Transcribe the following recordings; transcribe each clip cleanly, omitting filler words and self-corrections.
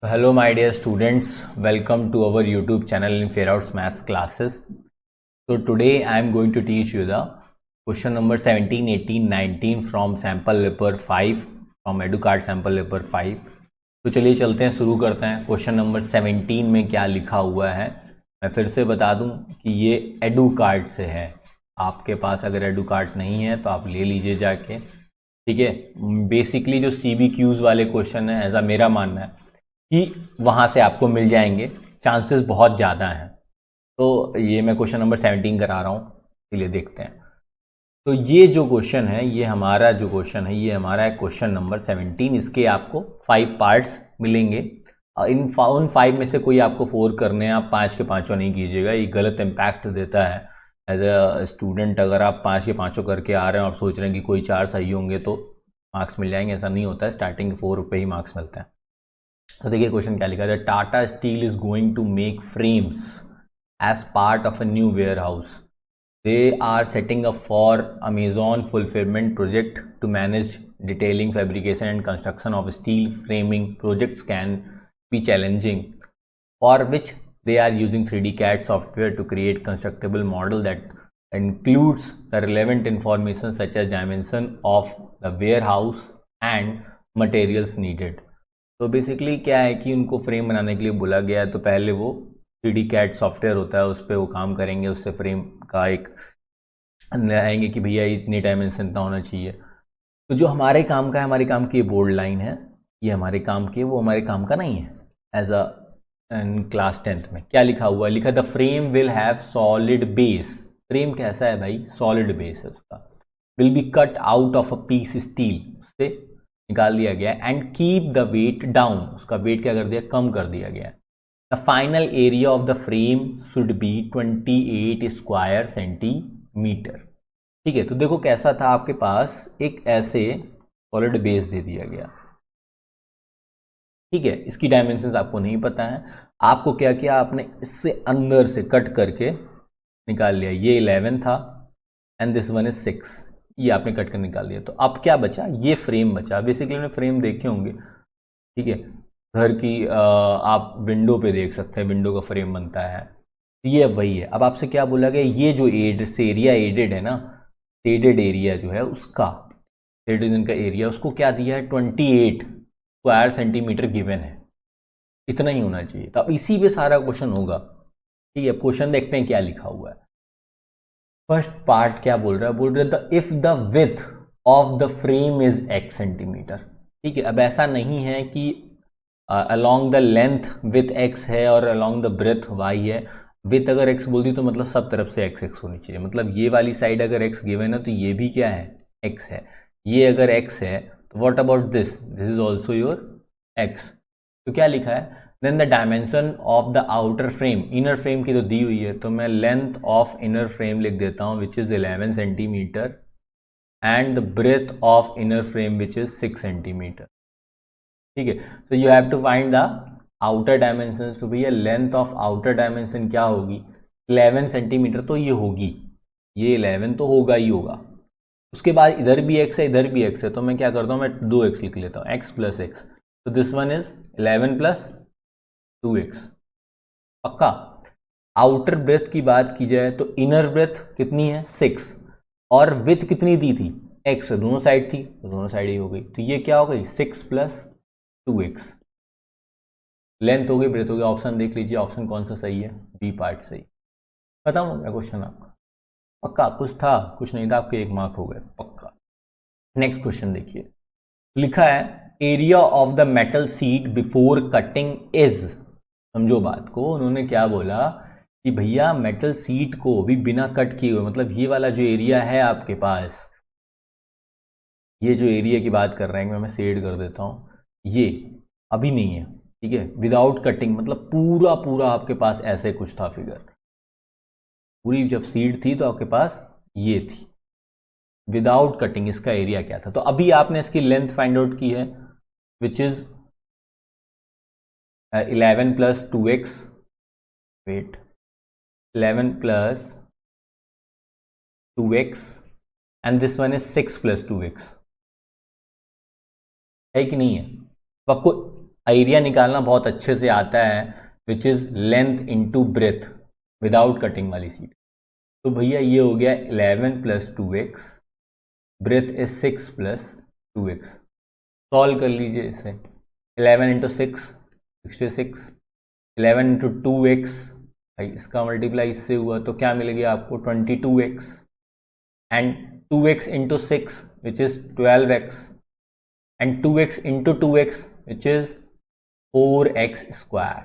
Hello my dear students, welcome to our YouTube channel in Fairouts Maths classes. So today I am going to teach you the question number 17, 18, 19 from sample paper 5 from EduCard sample paper 5. तो चलिए चलते हैं, शुरू करते हैं. Question number 17 में क्या लिखा हुआ है मैं फिर से बता दूं कि ये EduCard से है. आपके पास अगर EduCard नहीं है तो आप ले लीजिए जाके, ठीक है. बेसिकली जो CBQs वाले क्वेश्चन है, ऐसा मेरा मानना है कि वहाँ से आपको मिल जाएंगे, चांसेस बहुत ज़्यादा हैं. तो ये मैं क्वेश्चन नंबर 17 करा रहा हूँ, चलिए देखते हैं. तो ये जो क्वेश्चन है, ये हमारा जो क्वेश्चन है, ये हमारा है क्वेश्चन नंबर 17. इसके आपको 5 पार्ट्स मिलेंगे. उन 5 में से कोई आपको 4 करने हैं. आप 5 के 5 नहीं कीजिएगा, ये गलत इम्पैक्ट देता है एज अ स्टूडेंट. अगर आप 5 के 5 करके आ रहे हैं और आप सोच रहे हैं कि कोई 4 सही होंगे तो मार्क्स मिल जाएंगे, ऐसा नहीं होता है. स्टार्टिंग 4 पे ही मार्क्स मिलते हैं. तो देखिए क्वेश्चन क्या लिखा है. Tata Steel is going to make frames as part of a new warehouse. They are setting up for Amazon fulfilment project to manage detailing, fabrication and construction of steel framing. Projects can be challenging for which they are using 3D CAD software to create constructible model that includes the relevant information such as dimension of the warehouse and materials needed. तो basically क्या है कि उनको frame बनाने के लिए बोला गया है. तो पहले वो 3D CAD सॉफ्टवेयर होता है, उस पर वो काम करेंगे, उससे फ्रेम का एक आएंगे कि भैया इतनी डायमेंशन इतना होना चाहिए. तो जो हमारे काम का है, हमारे काम की ये बोर्ड लाइन है, ये हमारे काम की है, वो हमारे काम का नहीं है. एज अ क्लास 10th में क्या लिखा हुआ है, लिखा the frame will have solid base. Frame कैसा है भाई, सॉलिड बेस है उसका. Will be cut out of a piece steel, उससे निकाल दिया गया. And keep the weight down, उसका वेट क्या कर दिया, कम कर दिया गया. The final area of the frame should be 28 square centimetre. ठीक है. तो देखो कैसा था, आपके पास एक ऐसे सॉलिड बेस दे दिया गया, ठीक है. इसकी डायमेंशंस आपको नहीं पता है. आपको क्या किया, आपने इससे अंदर से कट करके निकाल लिया. ये 11 था एंड दिस वन इज 6, ये आपने कट कर निकाल दिया. तो अब क्या बचा, ये फ्रेम बचा. बेसिकली आपने फ्रेम देखे होंगे, ठीक है. घर की आप विंडो पे देख सकते हैं, विंडो का फ्रेम बनता है. ये वही है. अब आपसे क्या बोला गया, ये जो एरिया एडेड है ना, एडेड एरिया जो है उसका, एडेड का एरिया, उसको क्या दिया है, 28 स्क्वायर सेंटीमीटर गिवन है. इतना ही होना चाहिए. तो अब इसी पे सारा क्वेश्चन होगा, ठीक है. क्वेश्चन देखते हैं क्या लिखा हुआ है. फर्स्ट पार्ट क्या बोल रहा है, बोल रहा है if the width of the frame is x centimetre. ठीक है. अब ऐसा नहीं है कि along the length with x है और अलोंग द ब्रेथ y है. विथ अगर x बोल दी तो मतलब सब तरफ से x होनी चाहिए. मतलब ये वाली साइड अगर x गिवन है तो ये भी क्या है, x है. ये अगर x है तो what about this, this is also your x. तो क्या लिखा है, then the dimension of the outer frame, inner frame की तो दी हुई है, तो मैं लेंथ ऑफ इनर फ्रेम लिख देता हूँ which is 11 centimetre and the breadth of inner frame which is 6 centimetre. ठीक है. So you have to find the outer dimension. तो भैया लेंथ ऑफ आउटर डायमेंशन क्या होगी, 11 सेंटीमीटर. तो ये होगी, ये 11 तो होगा ही होगा. उसके बाद इधर भी x है, इधर भी x है, तो मैं क्या करता हूँ, मैं 2x लिख लेता हूँ, x प्लस एक्स. तो this one is 11 plus 2x. पक्का. आउटर ब्रेथ की बात की जाए तो इनर ब्रेथ कितनी है, 6, और विथ कितनी दी थी, x. दोनों साइड थी तो दोनों साइड ही हो गई. तो ये क्या हो गई, 6 प्लस 2x. लेंथ हो गई, ब्रेथ हो गया. ऑप्शन देख लीजिए, ऑप्शन कौन सा सही है, बी पार्ट सही. खत्म हो गया क्वेश्चन आपका. पक्का. कुछ था कुछ नहीं था, आपके 1 मार्क हो गए पक्का. नेक्स्ट क्वेश्चन देखिए, लिखा है area of the metal seat before cutting is. समझो बात को, उन्होंने क्या बोला कि भैया मेटल सीट को भी बिना कट किए हुए, मतलब ये वाला जो एरिया है आपके पास, ये जो एरिया की बात कर रहे हैं, मैं शेड कर देता हूं, ये अभी नहीं है, ठीक है. विदाउट कटिंग मतलब पूरा पूरा आपके पास ऐसे कुछ था फिगर. पूरी जब सीट थी तो आपके पास ये थी. विदाउट कटिंग इसका एरिया क्या था. तो अभी आपने इसकी लेंथ फाइंड आउट की है which is 11 plus 2x. Wait, 11 plus 2x and this one is 6 plus 2x. है कि नहीं है. तो आपको एरिया निकालना बहुत अच्छे से आता है, which is length into breadth without cutting वाली सीट। तो भैया ये हो गया 11 + 2x, breath is 6 + 2x। Solve कर लीजिए इसे। 11 × 6 66, 11 × 2x, भाई इसका मल्टीप्लाई इससे हुआ तो क्या मिल गया आपको 22x, and 2x × 6 which is 12x, and 2x × 2x which is 4x²।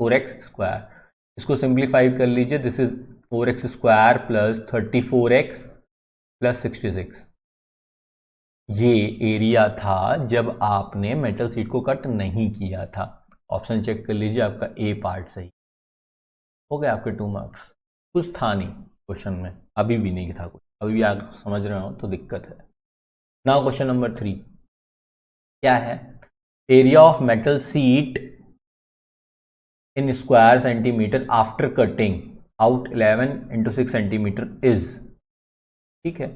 4x², इसको सिंप्लीफाई कर लीजिए, दिस इज 4x² + 34x + 66। ये एरिया था जब आपने मेटल शीट को कट नहीं किया था। ऑप्शन चेक कर लीजिए, आपका ए पार्ट सही हो गया, आपके 2 मार्क्स। कुछ था नहीं क्वेश्चन में, अभी भी नहीं था कुछ, अभी भी आप समझ रहे हो तो दिक्कत है। नाउ क्वेश्चन नंबर 3 क्या है? Area of metal sheet in square centimetre after cutting out 11 × 6 centimetre is. ठीक है,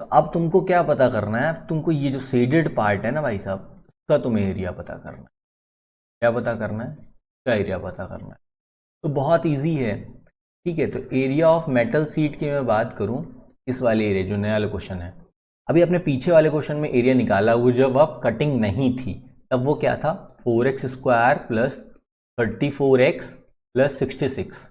तो अब तुमको क्या पता करना है? तुमको ये जो शेडेड पार्ट है ना भाई साहब, उसका तुम्हें एरिया पता करना है। क्या पता करना है? उसका एरिया पता करना है। तो बहुत इजी है। ठीक है, तो एरिया ऑफ मेटल शीट की मैं बात करूं, इस वाले एरिया जो नया वाला क्वेश्चन है, अभी अपने पीछे वाले क्वेश्चन में एरिया निकाला वो जब अब कटिंग नहीं थी, तब वो क्या था? 4x² + 34x + 66।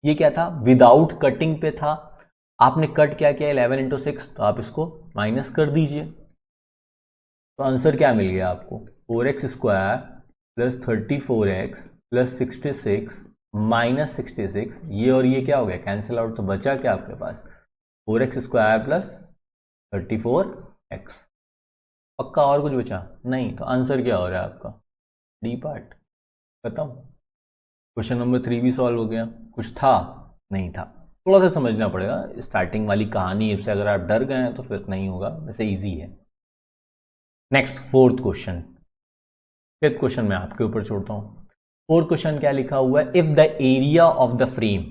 ये क्या था? विदाउट कटिंग पे था। आपने कट क्या किया 11 × 6, तो आप इसको माइनस कर दीजिए, तो आंसर क्या मिल गया आपको? 4x² + 34x + 66 - 66। ये और ये क्या हो गया? Cancel out. तो बचा क्या आपके पास? 4x² + 34x। पक्का और कुछ बचा नहीं? तो आंसर क्या हो रहा है आपका? D part. खत्म। क्वेश्चन नंबर 3 भी सॉल्व हो गया। कुछ था? नहीं था। थोड़ा सा समझना पड़ेगा स्टार्टिंग वाली कहानी से, अगर आप डर गए हैं तो फिर नहीं होगा, वैसे इजी है। Next 4th question. 5th question मैं आपके ऊपर छोड़ता हूं। 4th क्वेश्चन क्या लिखा हुआ है? If the area of the frame,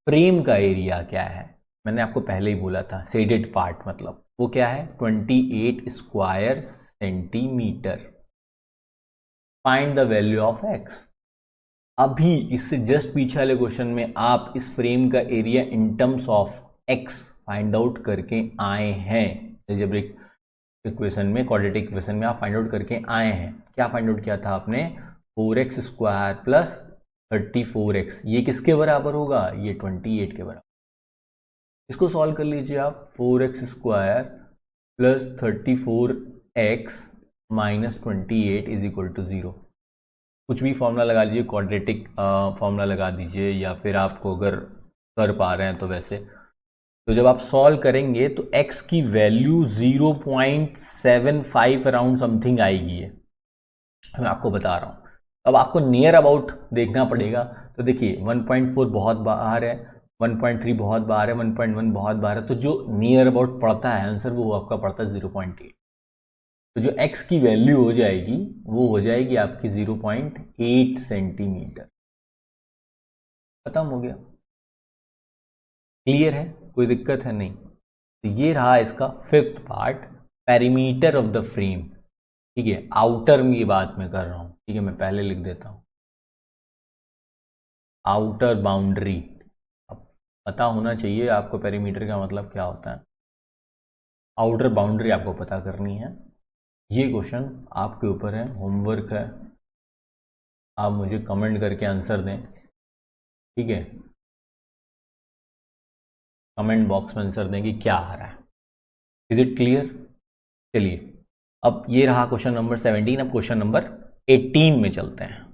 frame का एरिया क्या है? मैंने आपको पहले ही बोला था, शेडेड पार्ट मतलब वो क्या है? 28 square centimetre. Find the value of x. अभी इससे जस्ट पीछे वाले क्वेश्चन में आप इस फ्रेम का area in terms of x find out करके आए हैं। अलजेब्रिक इक्वेशन में, क्वाड्रेटिक इक्वेशन में आप फाइंड आउट करके आए हैं। क्या फाइंड आउट किया था आपने? 4x² + 34x। ये किसके बराबर होगा? ये 28 के बराबर। इसको सॉल्व कर लीजिए आप। 4x² + 34x - 28 = 0। कुछ भी फॉर्मूला लगा लीजिए, क्वाड्रेटिक फॉर्मूला लगा दीजिए, या फिर आपको अगर कर पा रहे हैं तो वैसे। तो जब आप सॉल्व करेंगे तो x की वैल्यू 0.75 अराउंड समथिंग आएगी है, मैं आपको बता रहा हूँ। अब आपको नियर अबाउट देखना पड़ेगा। तो देखिए 1.4 बहुत बाहर है, 1.3 बहुत बाहर है, 1.1 बहुत बाहर है, तो जो नियर अबाउट पड़ता है आंसर वो आपका पड़ता है 0.8। तो जो x की वैल्यू हो जाएगी वो हो जाएगी आपकी 0.8 सेंटीमीटर। खत्म हो गया। क्लियर है? कोई दिक्कत है? नहीं। तो ये रहा इसका 5th part, perimeter of the frame. ठीक है, आउटर में ये बात मैं कर रहा हूं। ठीक है, मैं पहले लिख देता हूं आउटर बाउंड्री। अब पता होना चाहिए आपको पेरीमीटर का मतलब क्या होता है। आउटर बाउंड्री आपको पता करनी है। ये क्वेश्चन आपके ऊपर है, होमवर्क है, आप मुझे कमेंट करके आंसर दें। ठीक है, कमेंट बॉक्स में आंसर दें कि क्या आ रहा है। Is it clear? चलिए, अब ये रहा क्वेश्चन नंबर 17। अब क्वेश्चन नंबर 18 में चलते हैं।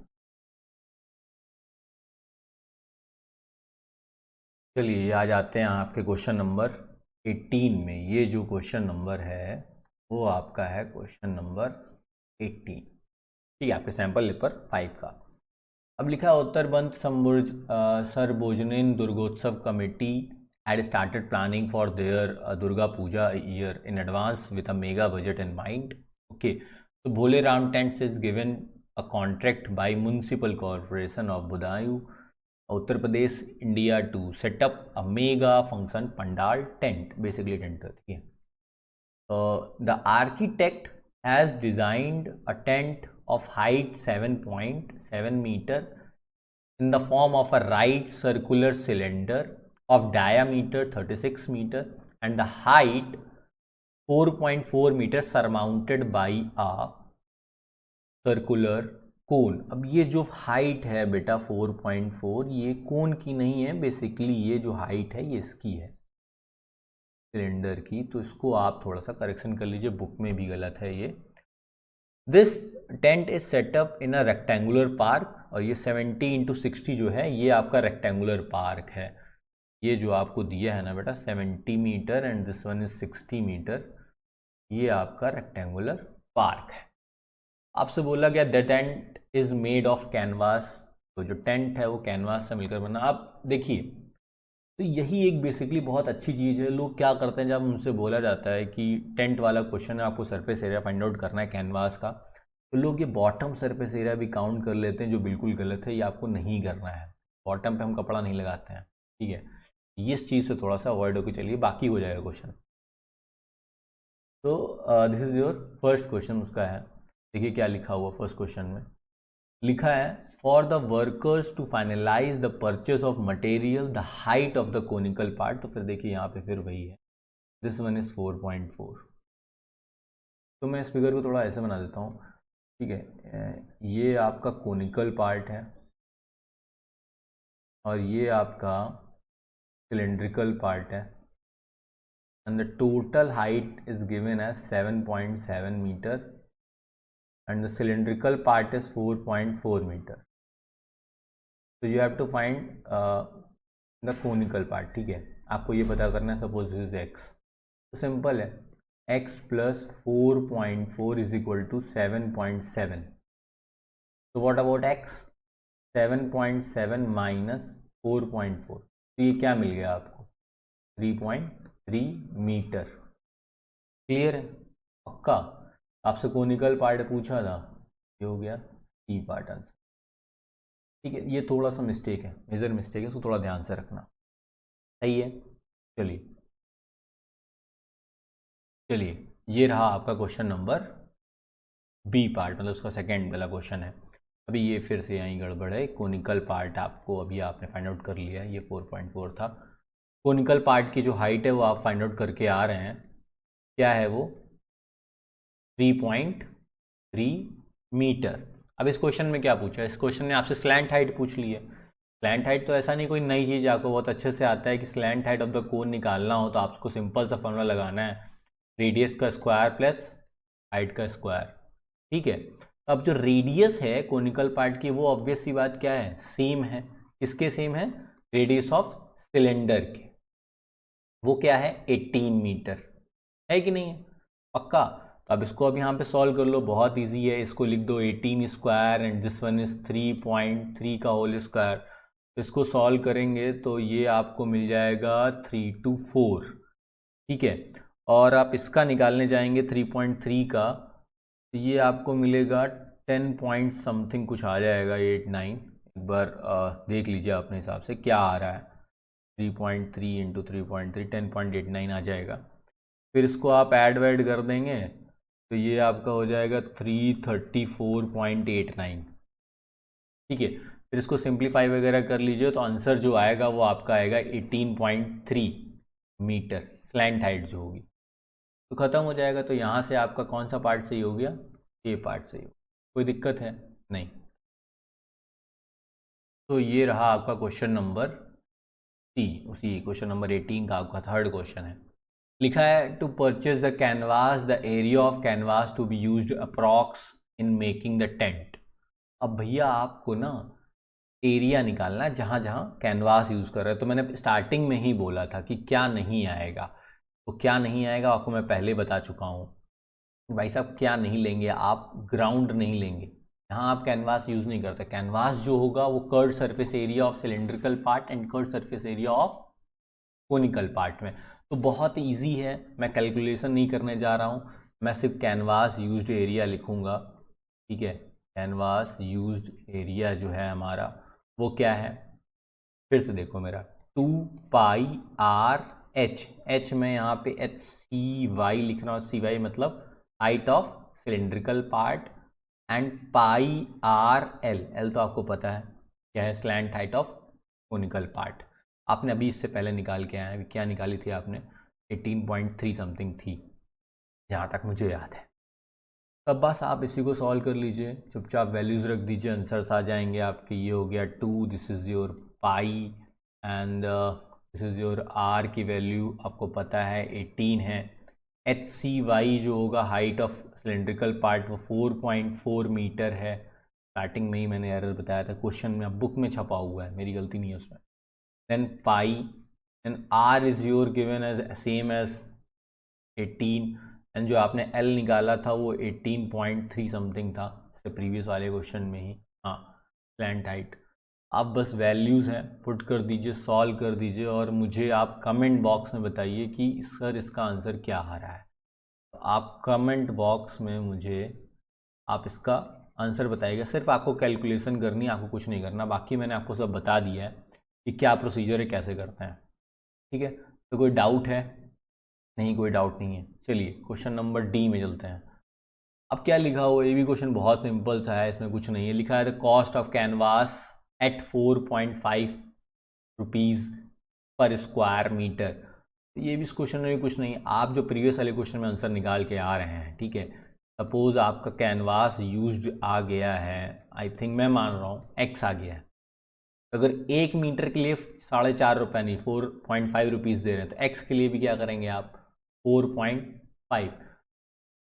चलिए आ जाते हैं आपके क्वेश्चन नंबर 18 में। ये जो क्वेश्चन नंबर है वो आपका है क्वेश्चन नंबर 18। ठीक है, आपके सैंपल पेपर 5 का। अब लिखा है उत्तरबंध सर्वजनीन दुर्गोत्सव committee had started planning for their Durga Puja a year in advance with a mega budget in mind. Okay, so Bhole Ram Tents is given a contract by Municipal Corporation of Budayu, Uttar Pradesh, India to set up a mega function pandal tent, basically tent. Okay, the architect has designed a tent of height 7.7 meter in the form of a right circular cylinder of diameter 36 meter and the height 4.4 meter surmounted by a circular कोन। अब ये जो height है बेटा 4.4, ये कोन की नहीं है, basically ये जो हाइट है ये इसकी है सिलेंडर की, तो इसको आप थोड़ा सा करेक्शन कर लीजिए, बुक में भी गलत है ये। This tent is setup in a rectangular park, और ये 70x60 जो है ये आपका रेक्टेंगुलर पार्क है। ये जो आपको दिया है ना बेटा 70 metre and this one is 60 metre, ये आपका रेक्टेंगुलर पार्क है। आपसे बोला गया the tent is made of canvas, तो जो टेंट है वो कैनवास से मिलकर बना। आप देखिए, तो यही एक बेसिकली बहुत अच्छी चीज़ है। लोग क्या करते हैं, जब उनसे बोला जाता है कि टेंट वाला क्वेश्चन है, आपको सरफेस एरिया फाइंड आउट करना है कैनवास का, तो लोग ये बॉटम सरफेस एरिया भी काउंट कर लेते हैं, जो बिल्कुल गलत है। ये आपको नहीं करना है, बॉटम पे हम कपड़ा नहीं लगाते हैं, ठीक है। इस चीज़ से थोड़ा सा अवॉइड होकर चलिए, बाकी हो जाएगा क्वेश्चन। तो this is your first question, उसका है। देखिए क्या लिखा हुआ फर्स्ट क्वेश्चन में, लिखा है for the workers to finalise the purchase of material the height of the conical part. तो फिर देखिए यहाँ पे फिर वही है, दिस वन इज 4.4। तो मैं इस फिगर को थोड़ा ऐसे बना देता हूँ, ठीक है। ये आपका कोनिकल पार्ट है और ये आपका सिलेंड्रिकल पार्ट है, and the total height is given as 7.7 meter and the cylindrical part is 4.4 meter. So you have to find the conical part, ठीक है। आपको ये पता करना है, सपोज दिस इज x, तो सिंपल है, x plus 4.4 is equal to 7.7। तो व्हाट अबाउट x, 7.7 माइनस 4.4, तो ये क्या मिल गया आपको 3.3 मीटर। क्लियर है, पक्का। आपसे कोनिकल पार्ट पूछा था, ये हो गया सी पार्ट आंसर, ठीक है। ये थोड़ा सा मिस्टेक है, मेजर मिस्टेक है, इसको थोड़ा ध्यान से रखना, सही है। चलिए चलिए, ये रहा आपका क्वेश्चन नंबर बी पार्ट, मतलब उसका सेकेंड वाला क्वेश्चन है। अभी ये फिर से यहीं गड़बड़ है, कोनिकल पार्ट आपको अभी आपने फाइंड आउट कर लिया है, ये 4.4 था। कोनिकल पार्ट की जो हाइट है वो आप फाइंड आउट करके आ रहे हैं, क्या है वो 3.3 मीटर। अब इस क्वेश्चन में क्या पूछा है, इस क्वेश्चन ने आपसे स्लैंट हाइट पूछ ली है। स्लैंट हाइट तो ऐसा नहीं कोई नई चीज़, आपको बहुत अच्छे से आता है कि slant height of the cone निकालना हो तो आपको सिंपल सा फॉर्मूला लगाना है, रेडियस का स्क्वायर प्लस हाइट का स्क्वायर, ठीक है। अब जो रेडियस है कोनिकल पार्ट की वो ऑब्वियस सी बात क्या है, सेम है। किसके सेम है, रेडियस ऑफ सिलेंडर के, वो क्या है 18 मीटर, है कि नहीं है, पक्का। तो अब इसको अब यहाँ पे सॉल्व कर लो, बहुत इजी है। इसको लिख दो 18 square and this one is 3.3 का होल स्क्वायर। तो इसको सॉल्व करेंगे तो ये आपको मिल जाएगा 324, ठीक है। और आप इसका निकालने जाएंगे 3.3 का, तो ये आपको मिलेगा 10 पॉइंट समथिंग कुछ आ जाएगा 89। एक बार देख लीजिए अपने हिसाब से क्या आ रहा है, 3.3 इंटू 3.3 10.89 आ जाएगा। फिर इसको आप ऐड वैड कर देंगे तो ये आपका हो जाएगा 334.89, ठीक है। फिर इसको सिंप्लीफाई वगैरह कर लीजिए तो आंसर जो आएगा वो आपका आएगा 18.3 मीटर स्लैंट हाइट जो होगी, तो ख़त्म हो जाएगा। तो यहाँ से आपका कौन सा पार्ट सही हो गया, ये पार्ट सही हो, कोई दिक्कत है नहीं। तो ये रहा आपका क्वेश्चन नंबर सी, उसी क्वेश्चन नंबर 18 का आपका थर्ड क्वेश्चन है। लिखा है to purchase the canvas the area of canvas to be used approx in making the tent. अब भैया आपको ना एरिया निकालना है जहाँ जहाँ कैनवास यूज़ कर रहे हैं। तो मैंने स्टार्टिंग में ही बोला था कि क्या नहीं आएगा, तो क्या नहीं आएगा आपको मैं पहले बता चुका हूँ भाई साहब। क्या नहीं लेंगे आप, ग्राउंड नहीं लेंगे, यहाँ आप कैनवास यूज़ नहीं करते। कैनवास जो होगा वो curve surface area of cylindrical part and curve surface area of conical part में। तो बहुत इजी है, मैं कैलकुलेशन नहीं करने जा रहा हूँ, मैं सिर्फ कैनवास यूज्ड एरिया लिखूँगा, ठीक है। कैनवास यूज्ड एरिया जो है हमारा वो क्या है, फिर से देखो मेरा 2 पाई आर एच, एच में यहाँ पे एच सी वाई लिख रहा हूँ, सी वाई मतलब height of cylindrical part and pi R L, L तो आपको पता है क्या है, slant height of conical part. आपने अभी इससे पहले निकाल के आए हैं, क्या निकाली थी आपने, 18.3 समथिंग थी जहाँ तक मुझे याद है। तब बस आप इसी को सॉल्व कर लीजिए, चुपचाप वैल्यूज़ रख दीजिए, आंसर्स आ जाएंगे आपके। ये हो गया 2, this is your pi and this is your r की वैल्यू आपको पता है 18 है। एच सी वाई जो होगा हाइट ऑफ सिलेंड्रिकल पार्ट वो 4.4 मीटर है। स्टार्टिंग में ही मैंने एरर बताया था, क्वेश्चन में बुक में छपा हुआ है, मेरी गलती नहीं है उसमें। Then pi and r is your given as same as 18 and जो आपने एल निकाला था वो 18.3 समथिंग था इससे प्रीवियस वाले क्वेश्चन में ही। हाँ, स्लैंट हाइट। आप बस वैल्यूज़ हैं पुट कर दीजिए, सॉल्व कर दीजिए और मुझे आप कमेंट बॉक्स में बताइए कि सर इसका आंसर क्या आ रहा है। तो आप कमेंट बॉक्स में मुझे आप इसका आंसर बताइएगा। सिर्फ आपको कैलकुलेशन करनी है, आपको कुछ नहीं करना, बाकी मैंने आपको सब बता दिया है कि क्या प्रोसीजर है, कैसे करते हैं। ठीक है, तो कोई डाउट है? नहीं, कोई डाउट नहीं है। चलिए क्वेश्चन नंबर डी में चलते हैं। अब क्या लिखा हुआ है, ये भी क्वेश्चन बहुत सिंपल सा है, इसमें कुछ नहीं है। लिखा है the cost of canvas at 4.5 rupees per square metre. ये भी इस क्वेश्चन में भी कुछ नहीं है। आप जो प्रीवियस वाले क्वेश्चन में आंसर निकाल के आ रहे हैं, ठीक है, सपोज आपका कैनवास यूज्ड आ गया है, आई थिंक मैं मान रहा हूँ एक्स आ गया है। अगर 1 मीटर के लिए 4.5 रुपये नहीं 4.5 रुपीज़ दे रहे हैं, तो एक्स के लिए भी क्या करेंगे आप 4.5।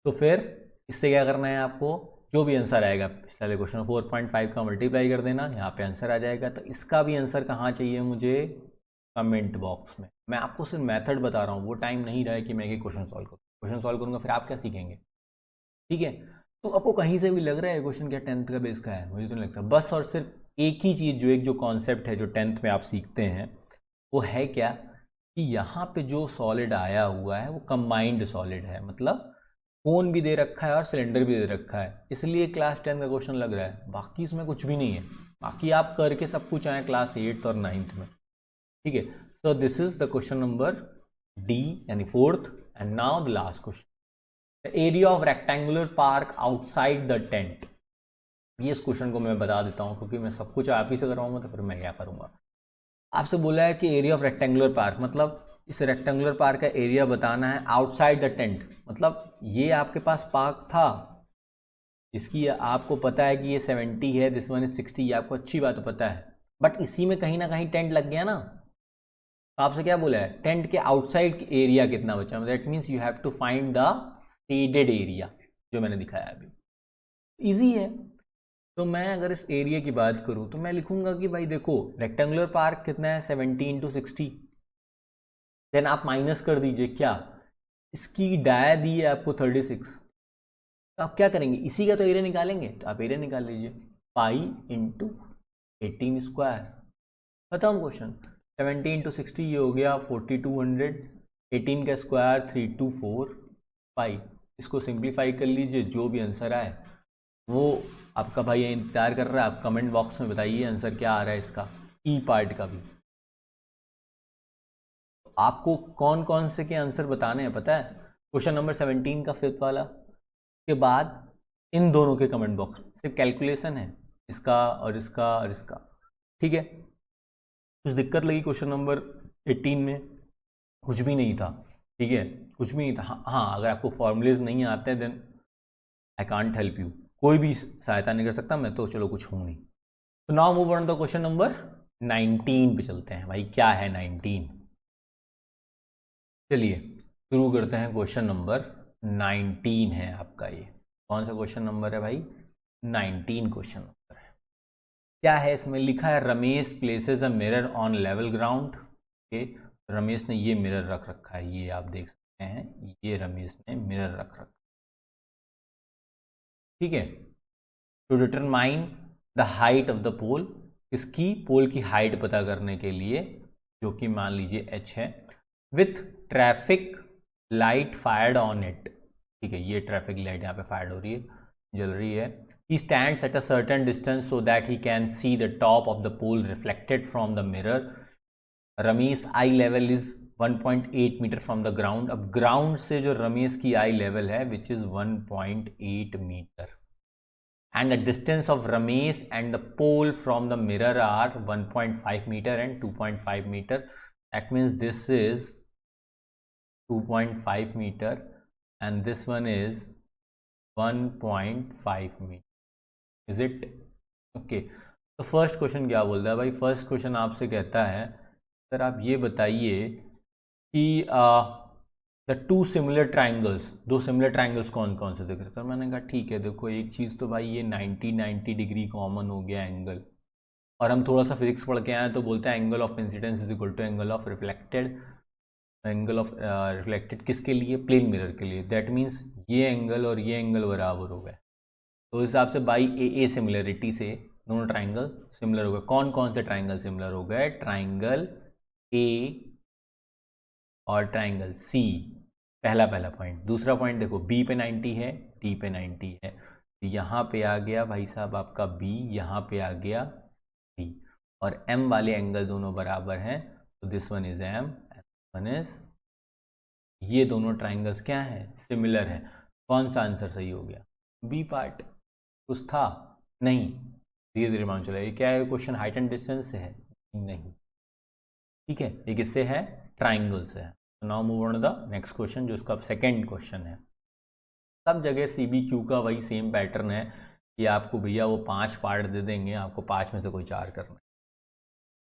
तो फिर इससे क्या करना है आपको, जो भी आंसर आएगा पिछले वाले क्वेश्चन में 4.5 का मल्टीप्लाई कर देना, यहाँ पे आंसर आ जाएगा। तो इसका भी आंसर कहाँ चाहिए मुझे, कमेंट बॉक्स में। मैं आपको सिर्फ मेथड बता रहा हूँ, वो टाइम नहीं रहा है कि मैं ये क्वेश्चन सॉल्व करूँ। क्वेश्चन सॉल्व करूँगा फिर आप क्या सीखेंगे, ठीक है। तो आपको कहीं से भी लग रहा है क्वेश्चन क्या 10th का बेस का है, मुझे तो नहीं लगता। बस और सिर्फ एक ही चीज़, जो कॉन्सेप्ट है जो 10th में आप सीखते हैं वो है क्या, कि यहाँ पे जो सॉलिड आया हुआ है वो कंबाइंड सॉलिड है, मतलब कोन भी दे रखा है और सिलेंडर भी दे रखा है, इसलिए क्लास 10 का क्वेश्चन लग रहा है। बाकी इसमें कुछ भी नहीं है, बाकी आप करके सब कुछ आए क्लास 8th और 9th में, ठीक है। सो this is the question number D यानी 4th। And now the last question, the area of rectangular park outside the tent. ये इस क्वेश्चन को मैं बता देता हूँ, क्योंकि मैं सब कुछ आप ही से करवाऊंगा तो फिर मैं क्या करूँगा। आपसे बोला है कि एरिया ऑफ रेक्टेंगुलर पार्क, मतलब इस रेक्टेंगुलर पार्क का एरिया बताना है आउटसाइड द टेंट। मतलब ये आपके पास पार्क था, इसकी आपको पता है कि ये 70 है, दिस वन इज 60, ये आपको अच्छी बात पता है, बट इसी में कहीं ना कहीं टेंट लग गया ना। तो आपसे क्या बोला है, टेंट के आउटसाइड एरिया कितना बचा, that means you have to find the shaded area, जो मैंने दिखाया अभी। इजी है। तो मैं अगर इस एरिया की बात करूं तो मैं लिखूंगा कि भाई देखो रेक्टेंगुलर पार्क कितना है 70 इंटू 60, देन आप माइनस कर दीजिए क्या, इसकी डाया दी है आपको 36, तो आप क्या करेंगे, इसी का तो एरिया निकालेंगे। तो आप एरिया निकाल लीजिए, पाई इंटू 18 स्क्वायर, खत्म क्वेश्चन। 70 इंटू 60 ये हो गया 4200, 18 का स्क्वायर 324 पाई। इसको सिंप्लीफाई कर लीजिए, जो भी आंसर आए वो आपका भाई इंतजार कर रहा है। आप कमेंट बॉक्स में बताइए आंसर क्या आ रहा है इसका, ई पार्ट का भी। आपको कौन कौन से के आंसर बताने हैं पता है, क्वेश्चन नंबर 17 का 5th वाला के बाद इन दोनों के कमेंट बॉक्स में सिर्फ कैलकुलेशन है, इसका और इसका और इसका, ठीक है। कुछ दिक्कत लगी क्वेश्चन नंबर 18 में, कुछ भी नहीं था, ठीक है, कुछ भी नहीं था। हाँ, अगर आपको फॉर्मूलेज नहीं आते हैं then I can't help you, कोई भी सहायता नहीं कर सकता मैं, तो चलो कुछ हूँ नहीं। तो now move on the question number 19 पे चलते हैं। भाई क्या है 19, चलिए शुरू करते हैं। क्वेश्चन नंबर 19 है आपका, ये कौन सा क्वेश्चन नंबर है भाई, 19 क्वेश्चन नंबर है। क्या है इसमें लिखा है, Ramesh places a mirror on level ground. Okay, Ramesh ने ये मिरर रख रखा है, ये आप देख सकते हैं, ये रमेश ने मिरर रख रखा है, ठीक है। To determine the height of the pole, इसकी पोल की हाइट पता करने के लिए, जो कि मान लीजिए h है, with traffic light fired on it, ठीक है, ये ट्रैफिक लाइट यहाँ पे फायर्ड हो रही है, जल रही है। He stands at a certain distance so that he can see the top of the pole reflected from the mirror. Ramesh eye level is 1.8 metre from the ground. अब ग्राउंड से जो रमेश की आई लेवल है which is 1.8 metre, and the distance of Ramesh and the pole from the mirror are 1.5 meter and 2.5 meter. That means this is 2.5 meter and this one is 1.5 meter. Is it okay? तो first question क्या बोल रहा है भाई? First question आपसे कहता है sir आप ये बताइए कि द टू सिमिलर ट्राइंगल्स, दो सिमिलर ट्राइंगल्स कौन कौन से दिख रहे? सर मैंने कहा ठीक है, देखो एक चीज़ तो भाई ये 90 डिग्री कॉमन हो गया एंगल, और हम थोड़ा सा फिजिक्स पढ़ के आए तो बोलते हैं angle of incidence is equal to angle of reflected. Angle of reflected किसके लिए? प्लेन मिरर के लिए। दैट मीन्स ये एंगल और ये एंगल बराबर हो गए, तो उस हिसाब से बाई ए सिमिलरिटी से दोनों ट्राइंगल सिमिलर हो गए। कौन कौन से ट्राइंगल सिमिलर हो गए? ट्राइंगल ए और ट्राइंगल सी, पहला पॉइंट। दूसरा पॉइंट देखो, बी पे 90 है, डी पे 90 है, तो यहाँ पे आ गया भाई साहब आपका बी, यहाँ पे आ गया डी, और एम वाले एंगल दोनों बराबर हैं, तो this one is M, one is, ये दोनों ट्राइंगल्स क्या हैं? सिमिलर हैं। कौन सा आंसर सही हो गया? B part. कुछ था? नहीं, धीरे धीरे मान चला। ये क्या है? क्वेश्चन हाइट एंड डिस्टेंस से है? नहीं, ठीक है, ये किससे है? ट्राइंगल से है। Now move on to the next question, जो इसका सेकंड क्वेश्चन है। सब जगह CBQ का वही सेम पैटर्न है कि आपको भैया वो 5 पार्ट दे देंगे, आपको 5 में से कोई 4 करना है।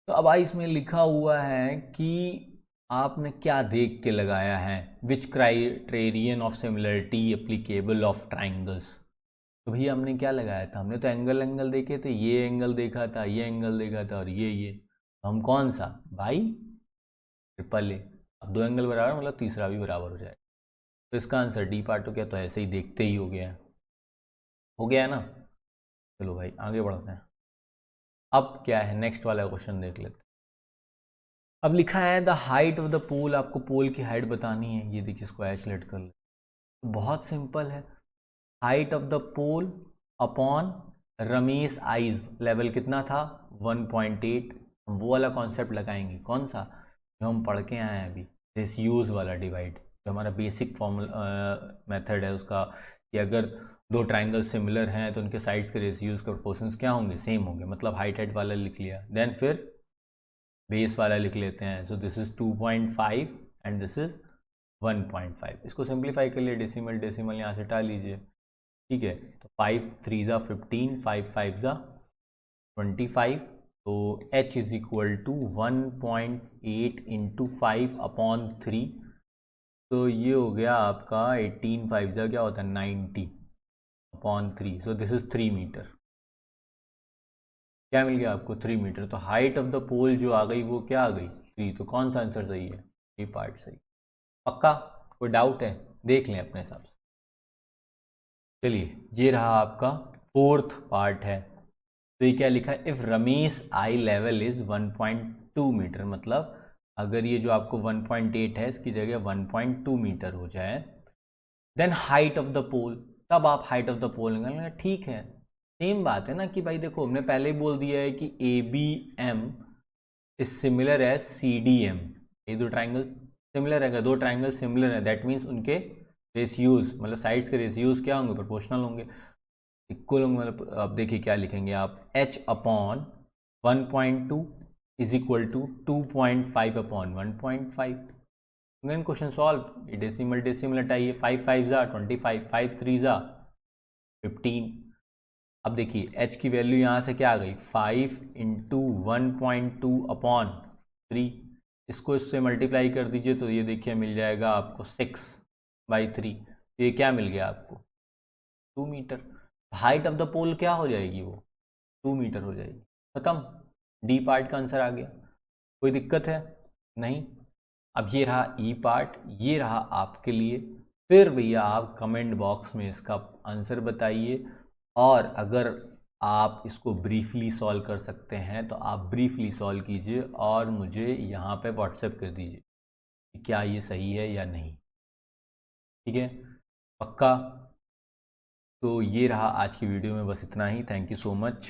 तो अब आई इसमें लिखा हुआ है कि आपने क्या देख के लगाया है, which criterion of similarity applicable of triangles. तो भैया हमने क्या लगाया था? हमने तो एंगल देखे थे, ये एंगल देखा था, ये एंगल देखा था, और ये तो हम कौन सा भाई? Triple A. अब दो एंगल बराबर मतलब तीसरा भी बराबर हो जाएगा, तो इसका आंसर डी पार्ट हो गया। तो ऐसे ही देखते ही हो गया ना। चलो भाई आगे बढ़ते हैं। अब क्या है? नेक्स्ट वाला क्वेश्चन देख लेते हैं। अब लिखा है द हाइट ऑफ द पोल, आपको पोल की हाइट बतानी है। ये देखिए, इसको एच लेट कर ले, तो बहुत सिंपल है। Height of the pole upon Ramesh eyes level कितना था? 1.8। हम वो वाला कॉन्सेप्ट लगाएंगे, कौन सा? जो हम पढ़ के आए हैं अभी, रेशियोज वाला डिवाइड, जो हमारा बेसिक फॉर्मूला मेथड है उसका, कि अगर दो ट्राइंगल सिमिलर हैं तो उनके साइड्स के रेशियोज के प्रोपोर्शंस क्या होंगे? सेम होंगे। मतलब हाइट वाला लिख लिया, देन फिर बेस वाला लिख लेते हैं। सो this is 2.5 and this is 1.5। इसको सिंप्लीफाई कर लिए, डेसिमल यहाँ से हटा लीजिए, ठीक है। तो 5 3 ज़ा 15, 5 5 ज़ा 25, तो h is equal to 1.8 into 5 upon 3, तो ये हो गया आपका 18, 5 ज़ा क्या होता है? 90 upon 3, so this is 3 metre. क्या मिल गया आपको? 3 मीटर। तो हाइट ऑफ द पोल जो आ गई वो क्या आ गई? 3। तो कौन सा आंसर सही है? ये पार्ट सही। पक्का? कोई डाउट है? देख लें अपने हिसाब से। चलिए, ये रहा आपका फोर्थ पार्ट है। तो ये क्या लिखा है? If Ramesh eye level is 1.2 metre, मतलब अगर ये जो आपको 1.8 है इसकी जगह 1.2 मीटर हो जाए, देन हाइट ऑफ द पोल, तब आप हाइट ऑफ द पोल निकालेंगे। ठीक है, सेम बात है ना कि भाई देखो, हमने पहले ही बोल दिया है कि ABM is similar as CDM। ये दो ट्राइंगल्स सिमिलर है, दो ट्राइंगल सिमिलर है, दैट मीन्स उनके रेशियोज, मतलब साइड्स के रेशियोज क्या होंगे? प्रोपोर्शनल होंगे, इक्वल होंगे। मतलब अब देखिए क्या लिखेंगे आप, h upon 1.2 is equal to 2.5 upon 1.5। Then question solve. Decimal हटाइए, 5 5 ज़ा 25, 5 3 ज़ा 15। अब देखिए h की वैल्यू यहाँ से क्या आ गई? 5 इंटू 1.2 अपॉन 3। इसको इससे मल्टीप्लाई कर दीजिए तो ये देखिए मिल जाएगा आपको 6/3। तो ये क्या मिल गया आपको? 2 मीटर। हाइट ऑफ द पोल क्या हो जाएगी? वो 2 मीटर हो जाएगी। खत्म, डी पार्ट का आंसर आ गया। कोई दिक्कत है? नहीं। अब ये रहा ई पार्ट, ये रहा आपके लिए। फिर भैया आप कमेंट बॉक्स में इसका आंसर बताइए, और अगर आप इसको ब्रीफली सॉल्व कर सकते हैं तो आप ब्रीफली सॉल्व कीजिए और मुझे यहाँ पे व्हाट्सएप कर दीजिए कि क्या ये सही है या नहीं। ठीक है, पक्का? तो ये रहा आज की वीडियो में, बस इतना ही। Thank you so much.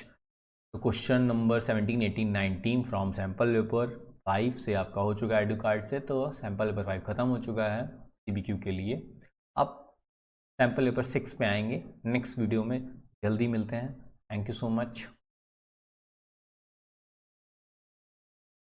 तो question number 17, 18, 19 from sample paper 5 से आपका हो चुका है एडू कार्ड से, तो सैम्पल पेपर 5 ख़त्म हो चुका है CBQ के लिए। अब सैम्पल पेपर 6 पे आएंगे नेक्स्ट वीडियो में। जल्दी मिलते हैं। Thank you so much.